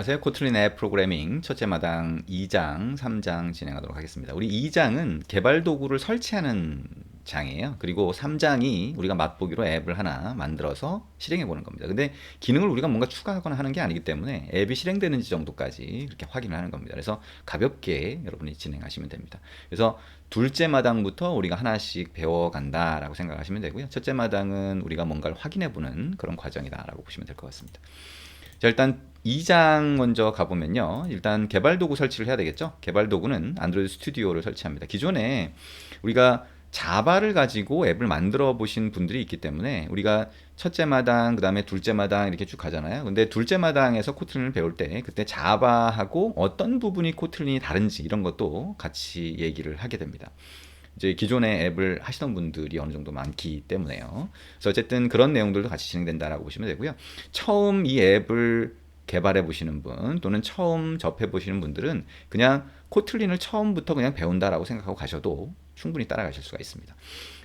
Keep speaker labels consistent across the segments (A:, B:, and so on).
A: 안녕하세요. 코틀린 앱 프로그래밍 첫째 마당 2장, 3장 진행하도록 하겠습니다. 우리 2장은 개발 도구를 설치하는 장이에요. 그리고 3장이 우리가 맛보기로 앱을 하나 만들어서 실행해 보는 겁니다. 근데 기능을 우리가 뭔가 추가하거나 하는 게 아니기 때문에 앱이 실행되는지 정도까지 그렇게 확인을 하는 겁니다. 그래서 가볍게 여러분이 진행하시면 됩니다. 그래서 둘째 마당부터 우리가 하나씩 배워간다라고 생각하시면 되고요. 첫째 마당은 우리가 뭔가를 확인해 보는 그런 과정이다라고 보시면 될 것 같습니다. 자, 일단 2장 먼저 가보면요. 일단 개발 도구 설치를 해야 되겠죠. 개발 도구는 안드로이드 스튜디오를 설치합니다. 기존에 우리가 자바를 가지고 앱을 만들어 보신 분들이 있기 때문에 우리가 첫째 마당, 그 다음에 둘째 마당 이렇게 쭉 가잖아요. 근데 둘째 마당에서 코틀린을 배울 때 그때 자바하고 어떤 부분이 코틀린이 다른지 이런 것도 같이 얘기를 하게 됩니다. 이제 기존의 앱을 하시던 분들이 어느 정도 많기 때문에요. 그래서 어쨌든 그런 내용들도 같이 진행된다라고 보시면 되고요. 처음 이 앱을 개발해 보시는 분 또는 처음 접해 보시는 분들은 그냥 코틀린을 처음부터 그냥 배운다라고 생각하고 가셔도 충분히 따라가실 수가 있습니다.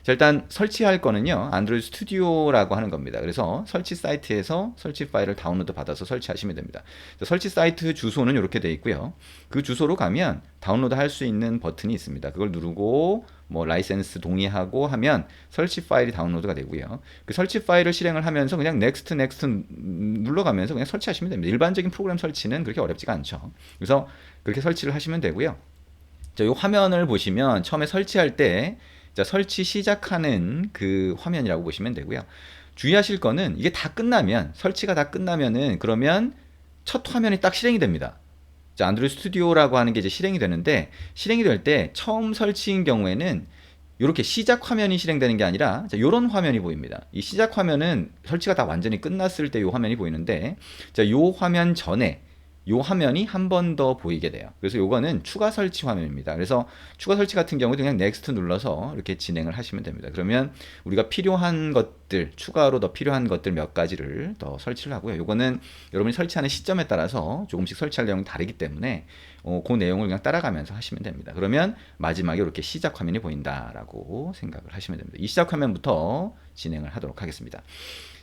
A: 자, 일단 설치할 거는요. 안드로이드 스튜디오라고 하는 겁니다. 그래서 설치 사이트에서 설치 파일을 다운로드 받아서 설치하시면 됩니다. 설치 사이트 주소는 이렇게 되어 있고요. 그 주소로 가면 다운로드 할 수 있는 버튼이 있습니다. 그걸 누르고 뭐 라이센스 동의하고 하면 설치 파일이 다운로드가 되고요. 그 설치 파일을 실행을 하면서 그냥 넥스트 눌러가면서 그냥 설치하시면 됩니다. 일반적인 프로그램 설치는 그렇게 어렵지가 않죠. 그래서 그렇게 설치를 하시면 되고요. 자, 이 화면을 보시면 처음에 설치할 때 자, 설치 시작하는 그 화면이라고 보시면 되고요. 주의하실 거는 이게 다 끝나면 설치가 다 끝나면은 그러면 첫 화면이 딱 실행이 됩니다. 자, 안드로이드 스튜디오라고 하는 게 이제 실행이 되는데 실행이 될 때 처음 설치인 경우에는 이렇게 시작 화면이 실행되는 게 아니라 이런 화면이 보입니다. 이 시작 화면은 설치가 다 완전히 끝났을 때 이 화면이 보이는데 자, 이 화면 전에 이 화면이 한 번 더 보이게 돼요. 그래서 이거는 추가 설치 화면입니다. 그래서 추가 설치 같은 경우도 그냥 넥스트 눌러서 이렇게 진행을 하시면 됩니다. 그러면 우리가 필요한 것들, 추가로 더 필요한 것들 몇 가지를 더 설치를 하고요. 이거는 여러분이 설치하는 시점에 따라서 조금씩 설치할 내용이 다르기 때문에 그 내용을 그냥 따라가면서 하시면 됩니다. 그러면 마지막에 이렇게 시작 화면이 보인다라고 생각을 하시면 됩니다. 이 시작 화면부터 진행을 하도록 하겠습니다.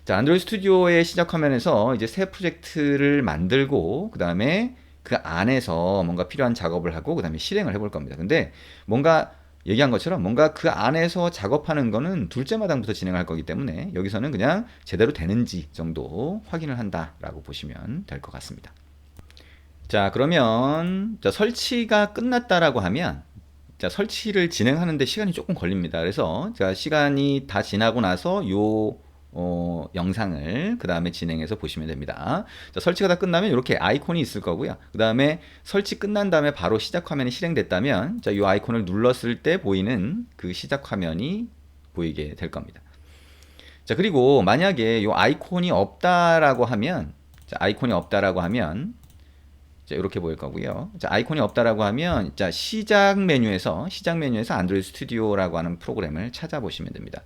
A: 자, 안드로이드 스튜디오의 시작 화면에서 이제 새 프로젝트를 만들고 그 다음에 그 안에서 뭔가 필요한 작업을 하고 그 다음에 실행을 해볼 겁니다. 근데 뭔가 얘기한 것처럼 뭔가 그 안에서 작업하는 거는 둘째 마당부터 진행할 거기 때문에 여기서는 그냥 제대로 되는지 정도 확인을 한다라고 보시면 될 것 같습니다. 자, 그러면 자, 설치가 끝났다라고 하면 자, 설치를 진행하는데 시간이 조금 걸립니다. 그래서 자, 시간이 다 지나고 나서 요 영상을 그 다음에 진행해서 보시면 됩니다. 자, 설치가 다 끝나면 이렇게 아이콘이 있을 거고요. 그 다음에 설치 끝난 다음에 바로 시작 화면이 실행됐다면 자, 이 아이콘을 눌렀을 때 보이는 그 시작 화면이 보이게 될 겁니다. 자, 그리고 만약에 이 아이콘이 없다라고 하면 자, 아이콘이 없다라고 하면 자, 이렇게 보일 거고요. 자, 아이콘이 없다라고 하면 자, 시작 메뉴에서 안드로이드 스튜디오라고 하는 프로그램을 찾아보시면 됩니다.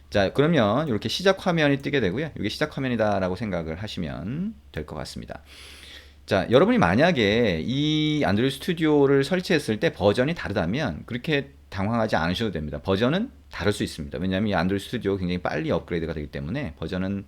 A: 자, 그러면 이렇게 시작 화면이 뜨게 되고요. 이게 시작 화면이다라고 생각을 하시면 될 것 같습니다. 자, 여러분이 만약에 이 안드로이드 스튜디오를 설치했을 때 버전이 다르다면 그렇게 당황하지 않으셔도 됩니다. 버전은 다를 수 있습니다. 왜냐하면 이 안드로이드 스튜디오 굉장히 빨리 업그레이드가 되기 때문에 버전은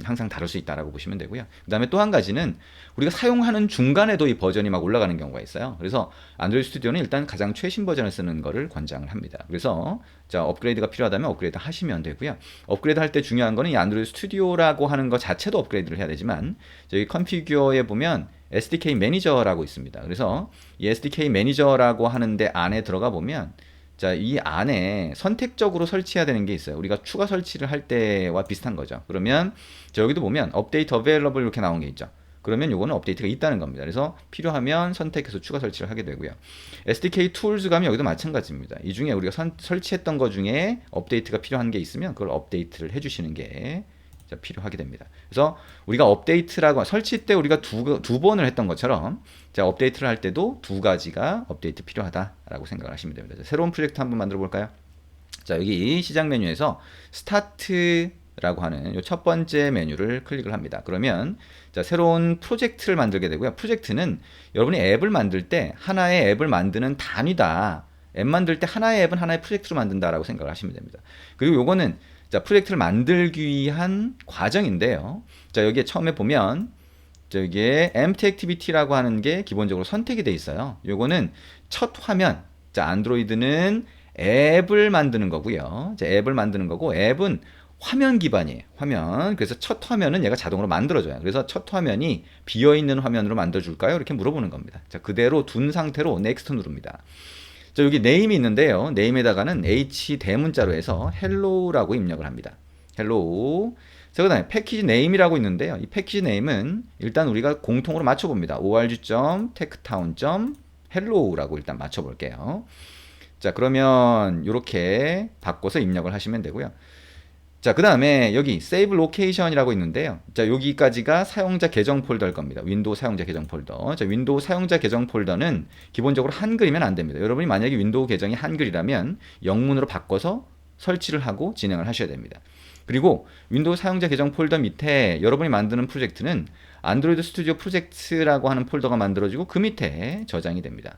A: 항상 다를 수 있다라고 보시면 되고요. 그 다음에 또 한 가지는 우리가 사용하는 중간에도 이 버전이 막 올라가는 경우가 있어요. 그래서 안드로이드 스튜디오는 일단 가장 최신 버전을 쓰는 것을 권장을 합니다. 그래서 자, 업그레이드가 필요하다면 업그레이드 하시면 되고요. 업그레이드 할 때 중요한 거는 이 안드로이드 스튜디오라고 하는 것 자체도 업그레이드를 해야 되지만 저기 컨피규어에 보면 SDK 매니저라고 있습니다. 그래서 이 SDK 매니저라고 하는데 안에 들어가 보면 자, 이 안에 선택적으로 설치해야 되는 게 있어요. 우리가 추가 설치를 할 때와 비슷한 거죠. 그러면 저 여기도 보면 업데이트 어베일러블 이렇게 나온 게 있죠. 그러면 요거는 업데이트가 있다는 겁니다. 그래서 필요하면 선택해서 추가 설치를 하게 되고요. SDK 툴즈 가면 여기도 마찬가지입니다. 이 중에 우리가 설치했던 것 중에 업데이트가 필요한 게 있으면 그걸 업데이트를 해주시는 게 필요하게 됩니다. 그래서 우리가 업데이트라고 설치 때 우리가 두 번을 했던 것처럼 자, 업데이트를 할 때도 두 가지가 업데이트 필요하다라고 생각을 하시면 됩니다. 자, 새로운 프로젝트 한번 만들어 볼까요? 자, 여기 시작 메뉴에서 스타트라고 하는 이 첫 번째 메뉴를 클릭을 합니다. 그러면 자, 새로운 프로젝트를 만들게 되고요. 프로젝트는 여러분이 앱을 만들 때 하나의 앱을 만드는 단위다. 앱 만들 때 하나의 앱은 하나의 프로젝트로 만든다라고 생각을 하시면 됩니다. 그리고 요거는 자, 프로젝트를 만들기 위한 과정인데요. 자, 여기에 처음에 보면 저기에 empty activity라고 하는 게 기본적으로 선택이 돼 있어요. 요거는 첫 화면. 자, 안드로이드는 앱을 만드는 거고요. 자, 앱을 만드는 거고 앱은 화면 기반이에요. 화면. 그래서 첫 화면은 얘가 자동으로 만들어줘요. 그래서 첫 화면이 비어있는 화면으로 만들어줄까요? 이렇게 물어보는 겁니다. 자, 그대로 둔 상태로 next 누릅니다. 자, 여기 네임이 있는데요. 네임에다가는 H 대문자로 해서 hello라고 입력을 합니다. hello. 자, 그 다음에 패키지 네임이라고 있는데요. 이 패키지 네임은 일단 우리가 공통으로 맞춰봅니다. org.techtown.hello라고 일단 맞춰볼게요. 자, 그러면 이렇게 바꿔서 입력을 하시면 되고요. 자, 그 다음에 여기 Save Location이라고 있는데요. 자, 여기까지가 사용자 계정 폴더일 겁니다. 윈도우 사용자 계정 폴더. 자, 윈도우 사용자 계정 폴더는 기본적으로 한글이면 안 됩니다. 여러분이 만약에 윈도우 계정이 한글이라면 영문으로 바꿔서 설치를 하고 진행을 하셔야 됩니다. 그리고 윈도우 사용자 계정 폴더 밑에 여러분이 만드는 프로젝트는 안드로이드 스튜디오 프로젝트라고 하는 폴더가 만들어지고 그 밑에 저장이 됩니다.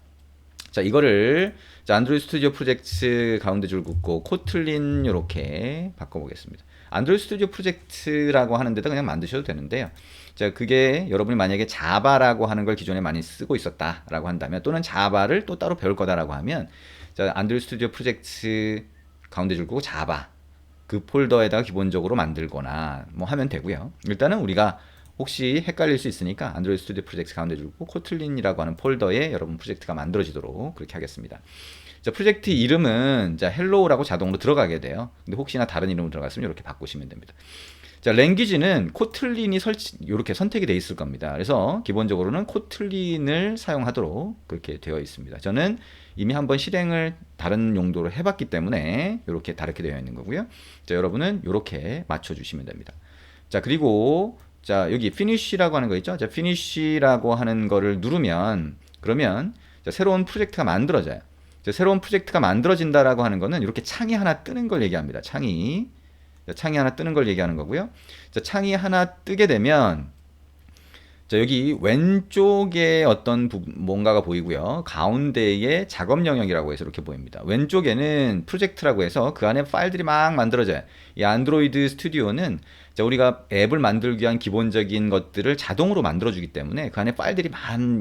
A: 자, 이거를 자, 안드로이드 스튜디오 프로젝트 가운데 줄 긋고 코틀린 이렇게 바꿔보겠습니다. 안드로이드 스튜디오 프로젝트라고 하는 데다 그냥 만드셔도 되는데요. 자, 그게 여러분이 만약에 자바라고 하는 걸 기존에 많이 쓰고 있었다라고 한다면 또는 자바를 또 따로 배울 거다라고 하면 자, 안드로이드 스튜디오 프로젝트 가운데 줄 긋고 자바 그 폴더에다가 기본적으로 만들거나 뭐 하면 되고요. 일단은 우리가 혹시 헷갈릴 수 있으니까 안드로이드 스튜디오 프로젝트 가운데 주고 코틀린이라고 하는 폴더에 여러분 프로젝트가 만들어지도록 그렇게 하겠습니다. 자, 프로젝트 이름은 자, 헬로우라고 자동으로 들어가게 돼요. 근데 혹시나 다른 이름으로 들어갔으면 이렇게 바꾸시면 됩니다. 자, 랭귀지는 코틀린이 이렇게 선택이 되어 있을 겁니다. 그래서 기본적으로는 코틀린을 사용하도록 그렇게 되어 있습니다. 저는 이미 한번 실행을 다른 용도로 해봤기 때문에 이렇게 다르게 되어 있는 거고요. 자, 여러분은 이렇게 맞춰주시면 됩니다. 자, 그리고 자, 여기 finish라고 하는 거 있죠? 자, finish라고 하는 거를 누르면 그러면 자, 새로운 프로젝트가 만들어져요. 자, 새로운 프로젝트가 만들어진다라고 하는 거는 이렇게 창이 하나 뜨는 걸 얘기합니다. 창이 하나 뜨는 걸 얘기하는 거고요. 자, 창이 하나 뜨게 되면 자, 여기 왼쪽에 어떤 뭔가가 보이고요. 가운데에 작업 영역이라고 해서 이렇게 보입니다. 왼쪽에는 프로젝트라고 해서 그 안에 파일들이 막 만들어져요. 이 안드로이드 스튜디오는 자, 우리가 앱을 만들기 위한 기본적인 것들을 자동으로 만들어주기 때문에 그 안에 파일들이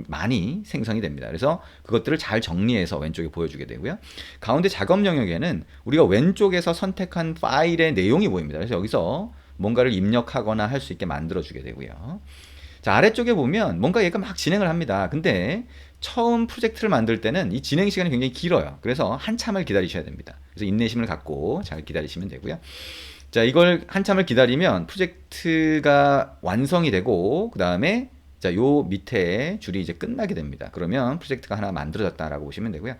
A: 많이 생성이 됩니다. 그래서 그것들을 잘 정리해서 왼쪽에 보여주게 되고요. 가운데 작업 영역에는 우리가 왼쪽에서 선택한 파일의 내용이 보입니다. 그래서 여기서 뭔가를 입력하거나 할 수 있게 만들어주게 되고요. 자, 아래쪽에 보면 뭔가 얘가 막 진행을 합니다. 근데 처음 프로젝트를 만들 때는 이 진행 시간이 굉장히 길어요. 그래서 한참을 기다리셔야 됩니다. 그래서 인내심을 갖고 잘 기다리시면 되고요. 자, 이걸 한참을 기다리면 프로젝트가 완성이 되고 그 다음에 자, 요 밑에 줄이 이제 끝나게 됩니다. 그러면 프로젝트가 하나 만들어졌다라고 보시면 되고요.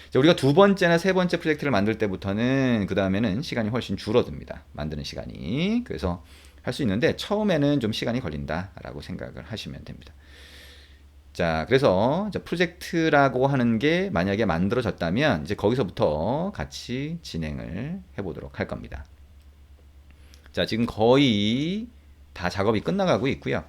A: 자, 우리가 두 번째나 세 번째 프로젝트를 만들 때부터는 그 다음에는 시간이 훨씬 줄어듭니다. 만드는 시간이. 그래서 할 수 있는데 처음에는 좀 시간이 걸린다라고 생각을 하시면 됩니다. 자, 그래서 프로젝트라고 하는 게 만약에 만들어졌다면 이제 거기서부터 같이 진행을 해보도록 할 겁니다. 자, 지금 거의 다 작업이 끝나가고 있고요.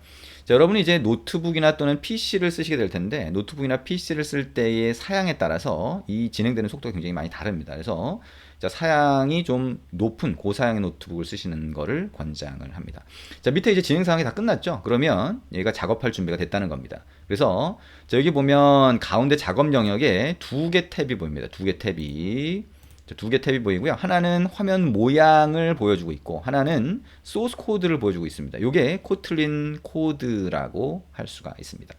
A: 자, 여러분이 이제 노트북이나 또는 PC를 쓰시게 될 텐데 노트북이나 PC를 쓸 때의 사양에 따라서 이 진행되는 속도가 굉장히 많이 다릅니다. 그래서 자, 사양이 좀 높은 고사양의 노트북을 쓰시는 거를 권장을 합니다. 자, 밑에 이제 진행 사항이 다 끝났죠? 그러면 얘가 작업할 준비가 됐다는 겁니다. 그래서 자, 여기 보면 가운데 작업 영역에 두 개 탭이 보입니다. 두 개 탭이 보이고요. 하나는 화면 모양을 보여주고 있고 하나는 소스 코드를 보여주고 있습니다. 이게 코틀린 코드라고 할 수가 있습니다.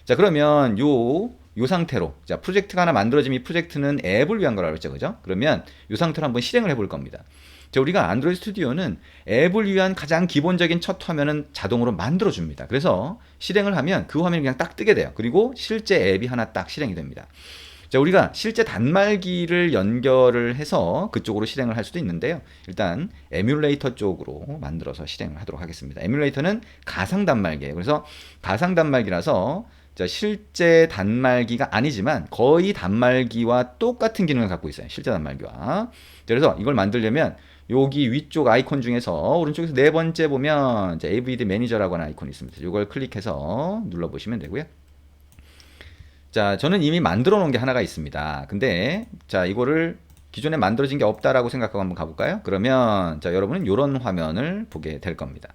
A: 자, 그러면 요 상태로 자, 프로젝트가 하나 만들어지면 이 프로젝트는 앱을 위한 거라고 했죠. 그죠? 그러면 이 상태로 한번 실행을 해볼 겁니다. 자, 우리가 안드로이드 스튜디오는 앱을 위한 가장 기본적인 첫 화면은 자동으로 만들어줍니다. 그래서 실행을 하면 그 화면이 그냥 딱 뜨게 돼요. 그리고 실제 앱이 하나 딱 실행이 됩니다. 자, 우리가 실제 단말기를 연결을 해서 그쪽으로 실행을 할 수도 있는데요. 일단 에뮬레이터 쪽으로 만들어서 실행을 하도록 하겠습니다. 에뮬레이터는 가상 단말기예요. 그래서 가상 단말기라서 자, 실제 단말기가 아니지만 거의 단말기와 똑같은 기능을 갖고 있어요. 실제 단말기와. 자, 그래서 이걸 만들려면 여기 위쪽 아이콘 중에서 오른쪽에서 네 번째 보면 이제 AVD 매니저라고 하는 아이콘이 있습니다. 이걸 클릭해서 눌러보시면 되고요. 자, 저는 이미 만들어 놓은 게 하나가 있습니다. 근데 자, 이거를 기존에 만들어진 게 없다라고 생각하고 한번 가볼까요? 그러면 자, 여러분은 이런 화면을 보게 될 겁니다.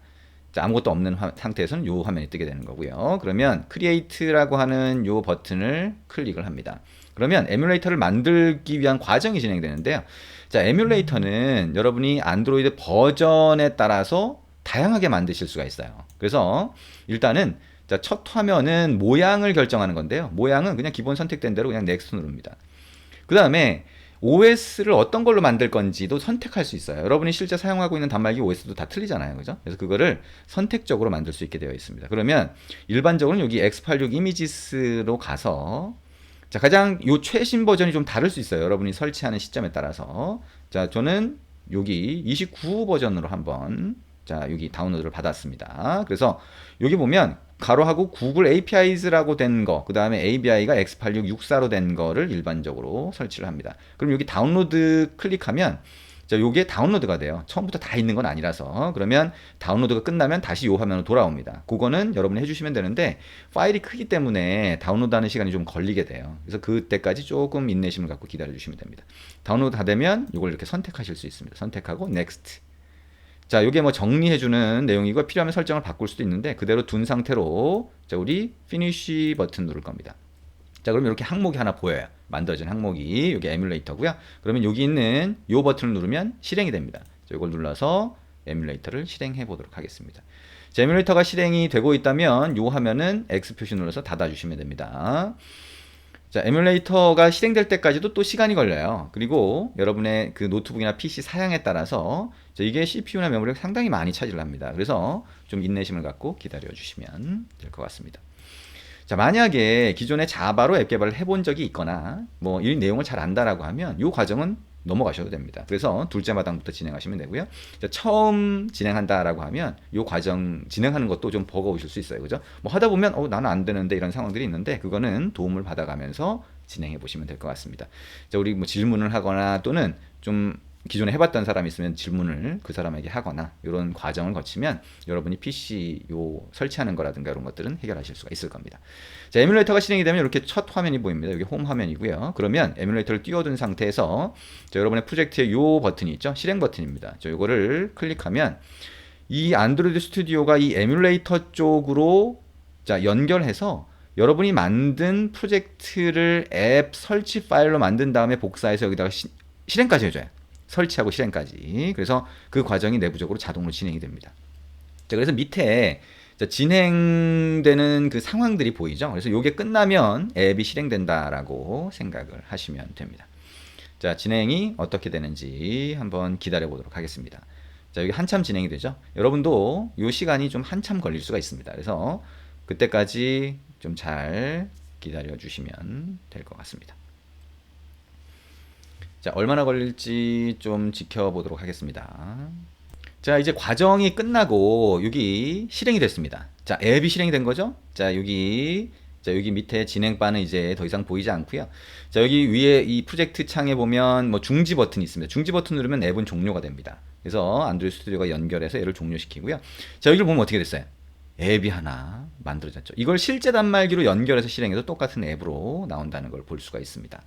A: 자, 아무것도 없는 상태에서는 요 화면이 뜨게 되는 거고요. 그러면 Create라고 하는 요 버튼을 클릭을 합니다. 그러면 에뮬레이터를 만들기 위한 과정이 진행되는데요. 자, 에뮬레이터는 여러분이 안드로이드 버전에 따라서 다양하게 만드실 수가 있어요. 그래서 일단은 자, 첫 화면은 모양을 결정하는 건데요. 모양은 그냥 기본 선택된 대로 그냥 넥스트 누릅니다. 그 다음에 OS를 어떤 걸로 만들 건지도 선택할 수 있어요. 여러분이 실제 사용하고 있는 단말기 OS도 다 틀리잖아요. 그죠? 그래서 그거를 선택적으로 만들 수 있게 되어 있습니다. 그러면 일반적으로는 여기 x86 이미지스로 가서 자, 가장 요 최신 버전이 좀 다를 수 있어요. 여러분이 설치하는 시점에 따라서. 자, 저는 여기 29 버전으로 한번 자, 여기 다운로드를 받았습니다. 그래서 여기 보면 가로하고 구글 APIs라고 된 거, 그 다음에 ABI가 x86 64로 된 거를 일반적으로 설치를 합니다. 그럼 여기 다운로드 클릭하면 자, 요게 다운로드가 돼요. 처음부터 다 있는 건 아니라서. 그러면 다운로드가 끝나면 다시 요 화면으로 돌아옵니다. 그거는 여러분이 해주시면 되는데 파일이 크기 때문에 다운로드하는 시간이 좀 걸리게 돼요. 그래서 그때까지 조금 인내심을 갖고 기다려 주시면 됩니다. 다운로드 다 되면 이걸 이렇게 선택하실 수 있습니다. 선택하고 Next. 자, 요게 뭐 정리해주는 내용이고 필요하면 설정을 바꿀 수도 있는데 그대로 둔 상태로 자, 우리 Finish 버튼 누를 겁니다. 자, 그러면 이렇게 항목이 하나 보여요. 만들어진 항목이 여기 에뮬레이터고요. 그러면 여기 있는 이 버튼을 누르면 실행이 됩니다. 자, 이걸 눌러서 에뮬레이터를 실행해 보도록 하겠습니다. 자, 에뮬레이터가 실행이 되고 있다면 이 화면은 X 표시 눌러서 닫아주시면 됩니다. 자, 에뮬레이터가 실행될 때까지도 또 시간이 걸려요. 그리고 여러분의 그 노트북이나 PC 사양에 따라서 자, 이게 CPU나 메모리가 상당히 많이 차지를 합니다. 그래서 좀 인내심을 갖고 기다려 주시면 될 것 같습니다. 자, 만약에 기존에 자바로 앱 개발을 해본 적이 있거나 뭐 이 내용을 잘 안다라고 하면 이 과정은 넘어가셔도 됩니다. 그래서 둘째 마당부터 진행하시면 되고요. 자, 처음 진행한다라고 하면 이 과정 진행하는 것도 좀 버거우실 수 있어요. 그죠? 뭐 하다 보면 나는 안 되는데 이런 상황들이 있는데 그거는 도움을 받아가면서 진행해 보시면 될 것 같습니다. 자, 우리 뭐 질문을 하거나 또는 좀 기존에 해봤던 사람이 있으면 질문을 그 사람에게 하거나 이런 과정을 거치면 여러분이 PC 요 설치하는 거라든가 이런 것들은 해결하실 수가 있을 겁니다. 자, 에뮬레이터가 실행이 되면 이렇게 첫 화면이 보입니다. 여기 홈 화면이고요. 그러면 에뮬레이터를 띄워둔 상태에서 자, 여러분의 프로젝트에 요 버튼이 있죠. 실행 버튼입니다. 자, 요거를 클릭하면 이 안드로이드 스튜디오가 이 에뮬레이터 쪽으로 자, 연결해서 여러분이 만든 프로젝트를 앱 설치 파일로 만든 다음에 복사해서 여기다가 실행까지 해줘요. 설치하고 실행까지. 그래서 그 과정이 내부적으로 자동으로 진행이 됩니다. 자, 그래서 밑에 자, 진행되는 그 상황들이 보이죠. 그래서 이게 끝나면 앱이 실행된다라고 생각을 하시면 됩니다. 자, 진행이 어떻게 되는지 한번 기다려 보도록 하겠습니다. 자, 여기 한참 진행이 되죠. 여러분도 이 시간이 좀 한참 걸릴 수가 있습니다. 그래서 그때까지 좀 잘 기다려 주시면 될 것 같습니다. 자, 얼마나 걸릴지 좀 지켜보도록 하겠습니다. 자, 이제 과정이 끝나고 여기 실행이 됐습니다. 자, 앱이 실행이 된 거죠? 자, 여기 밑에 진행바는 이제 더 이상 보이지 않고요. 자, 여기 위에 이 프로젝트 창에 보면 뭐 중지 버튼이 있습니다. 중지 버튼 누르면 앱은 종료가 됩니다. 그래서 안드로이드 스튜디오가 연결해서 얘를 종료시키고요. 자, 여기를 보면 어떻게 됐어요? 앱이 하나 만들어졌죠. 이걸 실제 단말기로 연결해서 실행해도 똑같은 앱으로 나온다는 걸 볼 수가 있습니다.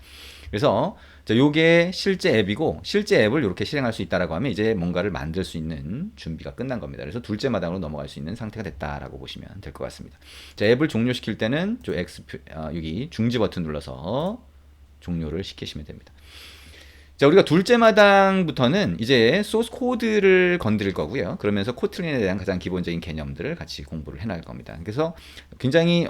A: 그래서 요게 실제 앱이고 실제 앱을 이렇게 실행할 수 있다라고 하면 이제 뭔가를 만들 수 있는 준비가 끝난 겁니다. 그래서 둘째 마당으로 넘어갈 수 있는 상태가 됐다라고 보시면 될 것 같습니다. 자, 앱을 종료시킬 때는 여기 중지 버튼 눌러서 종료를 시키시면 됩니다. 자, 우리가 둘째 마당부터는 이제 소스 코드를 건드릴 거고요. 그러면서 코틀린에 대한 가장 기본적인 개념들을 같이 공부를 해나갈 겁니다. 그래서 굉장히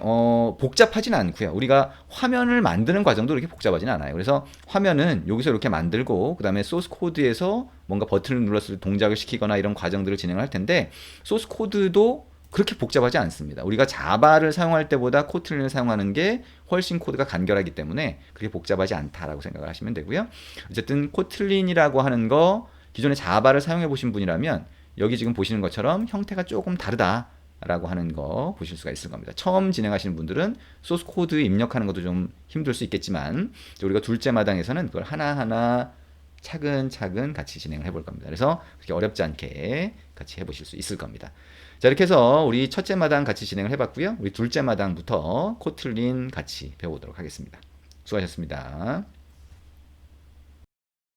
A: 복잡하진 않고요. 우리가 화면을 만드는 과정도 이렇게 복잡하진 않아요. 그래서 화면은 여기서 이렇게 만들고 그 다음에 소스 코드에서 뭔가 버튼을 눌렀을 때 동작을 시키거나 이런 과정들을 진행할 텐데 소스 코드도 그렇게 복잡하지 않습니다. 우리가 자바를 사용할 때보다 코틀린을 사용하는 게 훨씬 코드가 간결하기 때문에 그렇게 복잡하지 않다라고 생각을 하시면 되고요. 어쨌든 코틀린이라고 하는 거 기존에 자바를 사용해 보신 분이라면 여기 지금 보시는 것처럼 형태가 조금 다르다라고 하는 거 보실 수가 있을 겁니다. 처음 진행하시는 분들은 소스 코드 입력하는 것도 좀 힘들 수 있겠지만 우리가 둘째 마당에서는 그걸 하나하나 차근차근 같이 진행을 해볼 겁니다. 그래서 그렇게 어렵지 않게 같이 해보실 수 있을 겁니다. 자, 이렇게 해서 우리 첫째 마당 같이 진행을 해봤고요. 우리 둘째 마당부터 코틀린 같이 배워보도록 하겠습니다. 수고하셨습니다.